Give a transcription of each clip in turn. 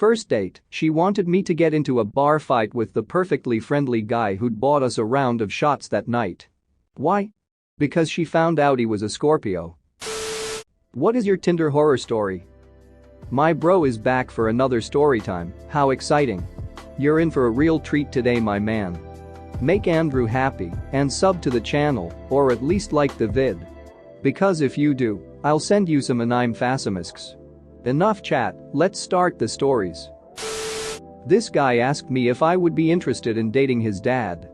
First date, she wanted me to get into a bar fight with the perfectly friendly guy who'd bought us a round of shots that night. Why? Because she found out he was a Scorpio. What is your Tinder horror story? My bro is back for another story time, how exciting. You're in for a real treat today, my man. Make Andrew happy and sub to the channel, or at least like the vid. Because if you do, I'll send you some anime fasimisks. Enough chat, let's start the stories. This guy asked me if I would be interested in dating his dad.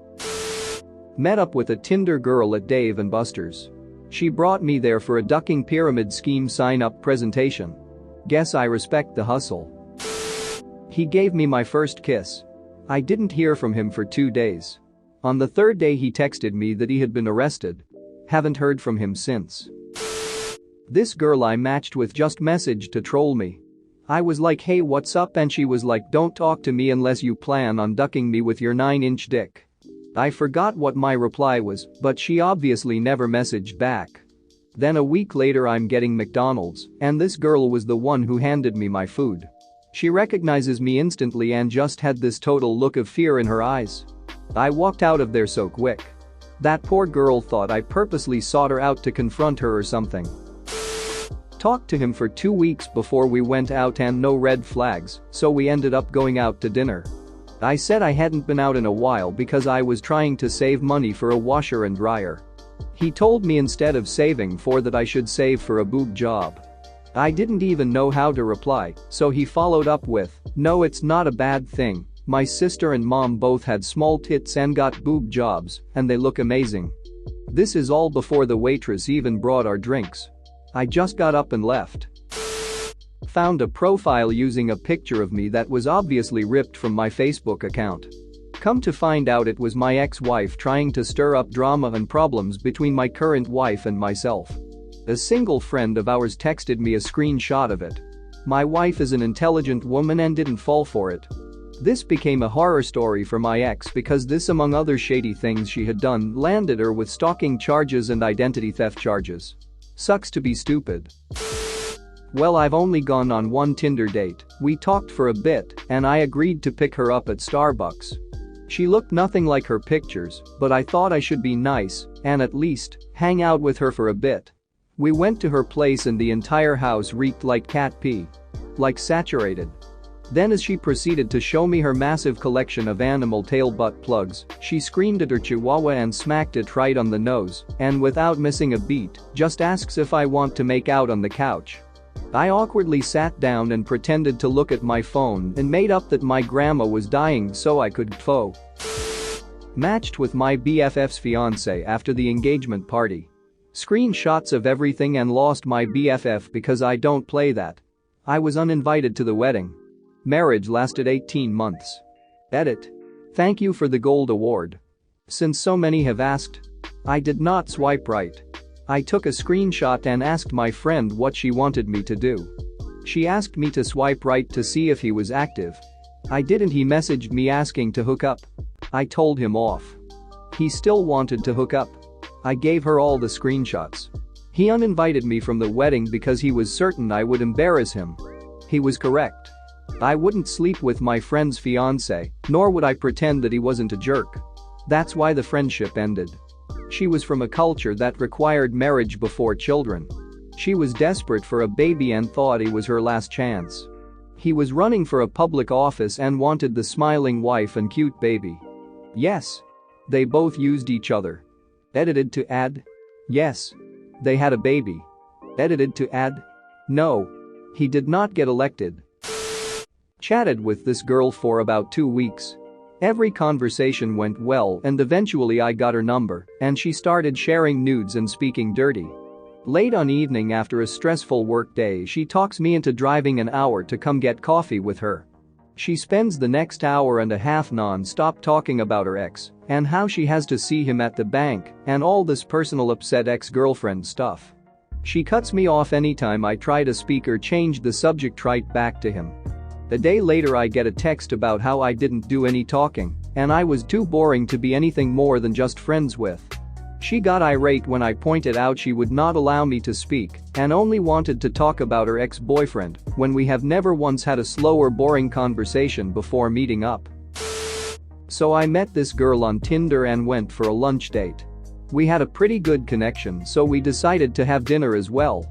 Met up with a Tinder girl at Dave & Buster's. She brought me there for a ducking pyramid scheme sign-up presentation. Guess I respect the hustle. He gave me my first kiss. I didn't hear from him for 2 days. On the third day he texted me that he had been arrested. Haven't heard from him since. This girl I matched with just messaged to troll me. I was like, hey, what's up, and she was like, don't talk to me unless you plan on ducking me with your 9-inch dick. I forgot what my reply was, but she obviously never messaged back. Then a week later I'm getting McDonald's, and this girl was the one who handed me my food. She recognizes me instantly and just had this total look of fear in her eyes. I walked out of there so quick. That poor girl thought I purposely sought her out to confront her or something. Talked to him for 2 weeks before we went out and no red flags, so we ended up going out to dinner. I said I hadn't been out in a while because I was trying to save money for a washer and dryer. He told me instead of saving for that I should save for a boob job. I didn't even know how to reply, so he followed up with, no, it's not a bad thing. My sister and mom both had small tits and got boob jobs, and they look amazing. This is all before the waitress even brought our drinks. I just got up and left. Found a profile using a picture of me that was obviously ripped from my Facebook account. Come to find out it was my ex-wife trying to stir up drama and problems between my current wife and myself. A single friend of ours texted me a screenshot of it. My wife is an intelligent woman and didn't fall for it. This became a horror story for my ex because this, among other shady things she had done, landed her with stalking charges and identity theft charges. Sucks to be stupid. Well, I've only gone on one Tinder date. We talked for a bit and I agreed to pick her up at Starbucks. She looked nothing like her pictures, but I thought I should be nice and at least hang out with her for a bit. We went to her place and the entire house reeked like cat pee. Like saturated. Then as she proceeded to show me her massive collection of animal tail butt plugs, she screamed at her chihuahua and smacked it right on the nose, and without missing a beat, just asks if I want to make out on the couch. I awkwardly sat down and pretended to look at my phone and made up that my grandma was dying so I could pho. Matched with my BFF's fiancé after the engagement party. Screenshots of everything and lost my BFF because I don't play that. I was uninvited to the wedding. Marriage lasted 18 months. Edit. Thank you for the gold award. Since so many have asked, I did not swipe right. I took a screenshot and asked my friend what she wanted me to do. She asked me to swipe right to see if he was active. I didn't. He messaged me asking to hook up. I told him off. He still wanted to hook up. I gave her all the screenshots. He uninvited me from the wedding because he was certain I would embarrass him. He was correct. I wouldn't sleep with my friend's fiancé, nor would I pretend that he wasn't a jerk. That's why the friendship ended. She was from a culture that required marriage before children. She was desperate for a baby and thought he was her last chance. He was running for a public office and wanted the smiling wife and cute baby. Yes. They both used each other. Edited to add. Yes. They had a baby. Edited to add. No. He did not get elected. Chatted with this girl for about 2 weeks. Every conversation went well and eventually I got her number and she started sharing nudes and speaking dirty. Late on evening after a stressful work day, she talks me into driving an hour to come get coffee with her. She spends the next hour and a half non-stop talking about her ex and how she has to see him at the bank and all this personal upset ex-girlfriend stuff. She cuts me off anytime I try to speak or change the subject right back to him. A day later I get a text about how I didn't do any talking and I was too boring to be anything more than just friends with. She got irate when I pointed out she would not allow me to speak and only wanted to talk about her ex-boyfriend when we have never once had a slow or boring conversation before meeting up. So I met this girl on Tinder and went for a lunch date. We had a pretty good connection, so we decided to have dinner as well.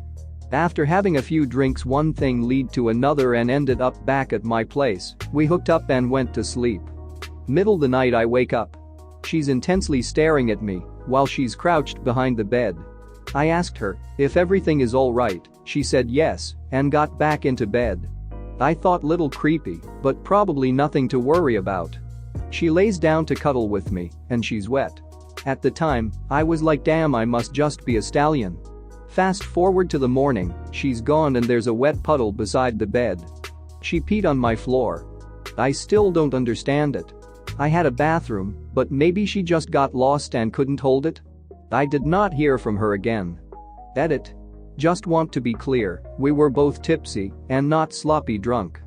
After having a few drinks, one thing led to another and ended up back at my place. We hooked up and went to sleep. Middle the night I wake up. She's intensely staring at me while she's crouched behind the bed. I asked her if everything is alright. She said yes and got back into bed. I thought little creepy, but probably nothing to worry about. She lays down to cuddle with me and she's wet. At the time, I was like, damn, I must just be a stallion. Fast forward to the morning, she's gone and there's a wet puddle beside the bed. She peed on my floor. I still don't understand it. I had a bathroom, but maybe she just got lost and couldn't hold it? I did not hear from her again. Edit. Just want to be clear, we were both tipsy and not sloppy drunk.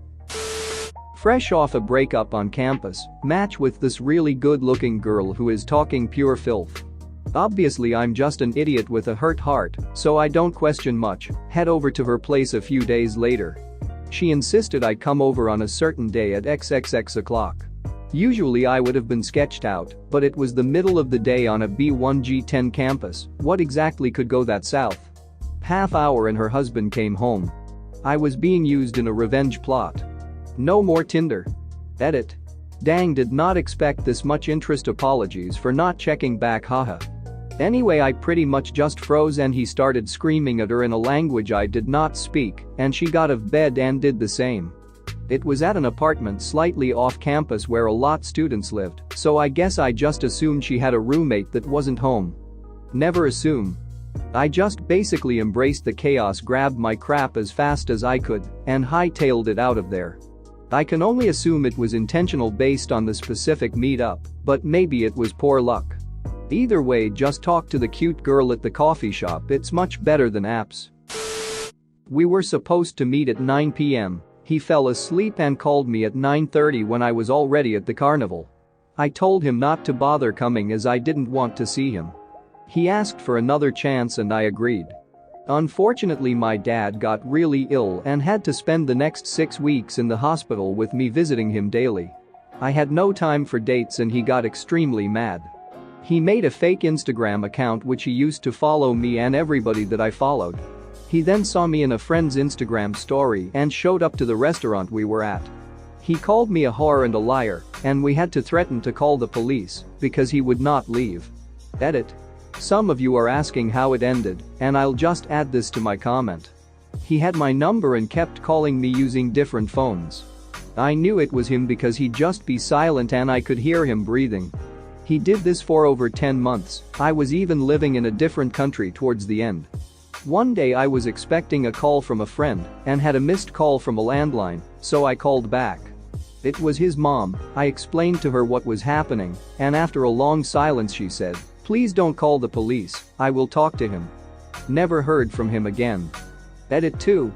Fresh off a breakup on campus, match with this really good-looking girl who is talking pure filth. Obviously I'm just an idiot with a hurt heart, so I don't question much, head over to her place a few days later. She insisted I come over on a certain day at XXX o'clock. Usually I would have been sketched out, but it was the middle of the day on a B1G10 campus. What exactly could go that south? Half hour and her husband came home. I was being used in a revenge plot. No more Tinder. Edit. Dang, did not expect this much interest. Apologies for not checking back, haha. Anyway, I pretty much just froze and he started screaming at her in a language I did not speak, and she got out of bed and did the same. It was at an apartment slightly off campus where a lot students lived, so I guess I just assumed she had a roommate that wasn't home. Never assume. I just basically embraced the chaos, grabbed my crap as fast as I could, and hightailed it out of there. I can only assume it was intentional based on the specific meetup, but maybe it was poor luck. Either way, just talk to the cute girl at the coffee shop, it's much better than apps. We were supposed to meet at 9 p.m. He fell asleep and called me at 9:30 when I was already at the carnival. I told him not to bother coming as I didn't want to see him. He asked for another chance and I agreed. Unfortunately, my dad got really ill and had to spend the next 6 weeks in the hospital with me visiting him daily. I had no time for dates and he got extremely mad. He made a fake Instagram account which he used to follow me and everybody that I followed. He then saw me in a friend's Instagram story and showed up to the restaurant we were at. He called me a whore and a liar, and we had to threaten to call the police because he would not leave. Edit. Some of you are asking how it ended, and I'll just add this to my comment. He had my number and kept calling me using different phones. I knew it was him because he'd just be silent and I could hear him breathing. He did this for over 10 months. I was even living in a different country towards the end. One day I was expecting a call from a friend and had a missed call from a landline, so I called back. It was his mom. I explained to her what was happening, and after a long silence she said, "Please don't call the police, I will talk to him." Never heard from him again. Edit 2.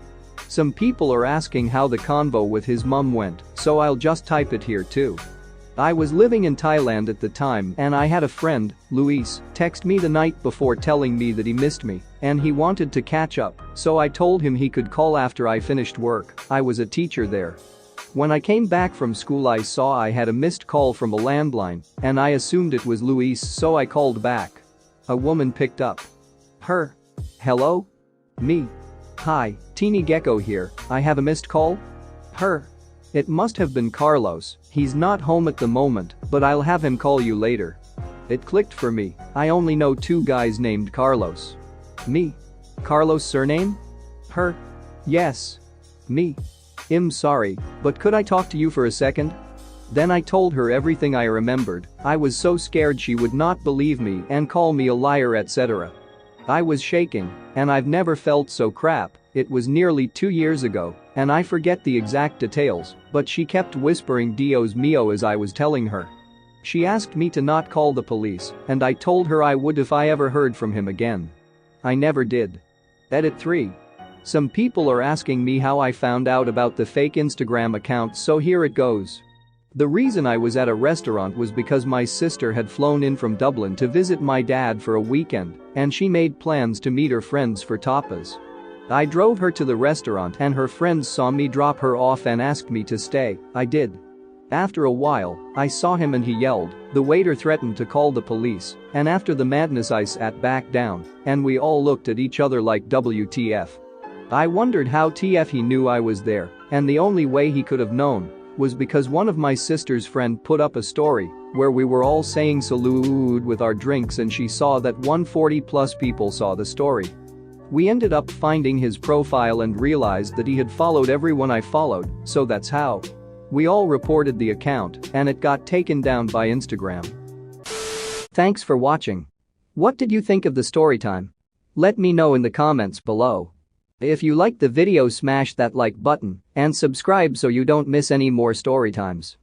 Some people are asking how the convo with his mom went, so I'll just type it here too. I was living in Thailand at the time and I had a friend, Luis, text me the night before telling me that he missed me and he wanted to catch up, so I told him he could call after I finished work. I was a teacher there. When I came back from school I saw I had a missed call from a landline and I assumed it was Luis, so I called back. A woman picked up. Her. Hello? Me. Hi, Teeny Gecko here, I have a missed call? Her. It must have been Carlos, he's not home at the moment, but I'll have him call you later. It clicked for me, I only know 2 guys named Carlos. Me. Carlos surname? Her. Yes. Me. I'm sorry, but could I talk to you for a second? Then I told her everything I remembered. I was so scared she would not believe me and call me a liar, etc. I was shaking, and I've never felt so crap. It was nearly 2 years ago, and I forget the exact details, but she kept whispering Dios mio as I was telling her. She asked me to not call the police, and I told her I would if I ever heard from him again. I never did. Edit 3. Some people are asking me how I found out about the fake Instagram account, so here it goes. The reason I was at a restaurant was because my sister had flown in from Dublin to visit my dad for a weekend, and she made plans to meet her friends for tapas. I drove her to the restaurant and her friends saw me drop her off and asked me to stay. I did. After a while, I saw him and he yelled, the waiter threatened to call the police, and after the madness I sat back down, and we all looked at each other like WTF. I wondered how TF he knew I was there, and the only way he could have known was because one of my sister's friend put up a story where we were all saying salud with our drinks and she saw that 140+ people saw the story. We ended up finding his profile and realized that he had followed everyone I followed, so that's how. We all reported the account and it got taken down by Instagram. Thanks for watching. What did you think of the story time? Let me know in the comments below. If you liked the video, smash that like button and subscribe so you don't miss any more story times.